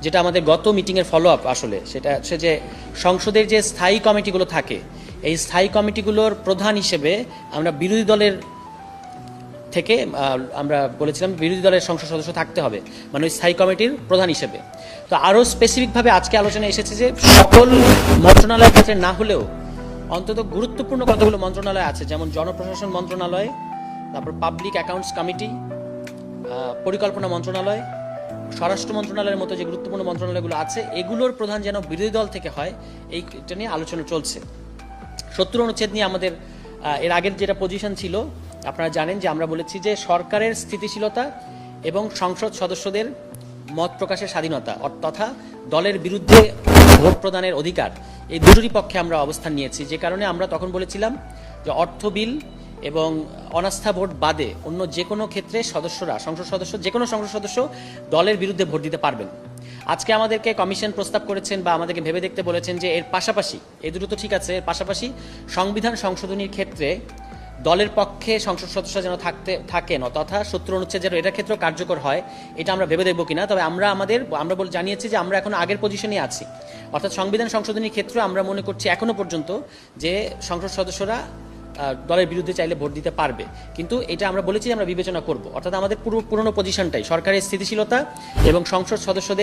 যেটা আমাদের গত মিটিংয়ের ফলো আপ আসলে সেটা হচ্ছে যে সংসদের যে স্থায়ী কমিটিগুলো থাকে এই স্থায়ী কমিটিগুলোর প্রধান হিসেবে আমরা বিরোধী দলের থেকে আমরা বলেছিলাম বিরোধী দলের সংসদ সদস্য থাকতে হবে, মানে ওই স্থায়ী কমিটির প্রধান হিসেবে। তো আরও স্পেসিফিকভাবে আজকে আলোচনায় এসেছে যে সকল মন্ত্রণালয়ের ক্ষেত্রে না হলেও অন্তত গুরুত্বপূর্ণ কতগুলো মন্ত্রণালয় আছে, যেমন জনপ্রশাসন মন্ত্রণালয়, তারপর পাবলিক অ্যাকাউন্টস কমিটি, পরিকল্পনা মন্ত্রণালয়, স্বরাষ্ট্র মন্ত্রণালয়ের মতো যে গুরুত্বপূর্ণ মন্ত্রণালয়গুলো আছে এগুলোর প্রধান যেন বিরোধী দল থেকে হয়, এইটা নিয়ে আলোচনা চলছে। 70 অনুচ্ছেদ নিয়ে আমাদের এর আগের যেটা পজিশন ছিল আপনারা জানেন যে আমরা বলেছি যে সরকারের স্থিতিশীলতা এবং সংসদ সদস্যদের মত প্রকাশের স্বাধীনতা তথা দলের বিরুদ্ধে ভোট প্রদানের অধিকার, এই দুটোরই পক্ষে আমরা অবস্থান নিয়েছি। যে কারণে আমরা তখন বলেছিলাম যে অর্থ বিল এবং অনাস্থা ভোট বাদে অন্য যে কোনো ক্ষেত্রে সদস্যরা সংসদ সদস্য যে কোনো সংসদ সদস্য দলের বিরুদ্ধে ভোট দিতে পারবেন। আজকে আমাদেরকে কমিশন প্রস্তাব করেছেন বা আমাদেরকে ভেবে দেখতে বলেছেন যে এর পাশাপাশি, এই দুটো তো ঠিক আছে, এর পাশাপাশি সংবিধান সংশোধনীর ক্ষেত্রে দলের পক্ষে সংসদ সদস্য যেন থাকেন তথা 70 অনুচ্ছেদ যেন এটার ক্ষেত্রেও কার্যকর হয়, এটা আমরা ভেবে দেখবো কিনা। তবে আমরা জানিয়েছি যে আমরা এখন আগের পজিশনে আছি, অর্থাৎ সংবিধান সংশোধনীর ক্ষেত্রে আমরা মনে করছি এখনো পর্যন্ত যে সংসদ সদস্যরা দলের বিরুদ্ধে চাইলে ভোট দিতে পারবে, কিন্তু এটা আমরা বলেছি আমরা বিবেচনা করব। অর্থাৎ আমাদের পুরনো পজিশনটাই সরকারের স্থিতিশীলতা এবং সংসদ সদস্যদের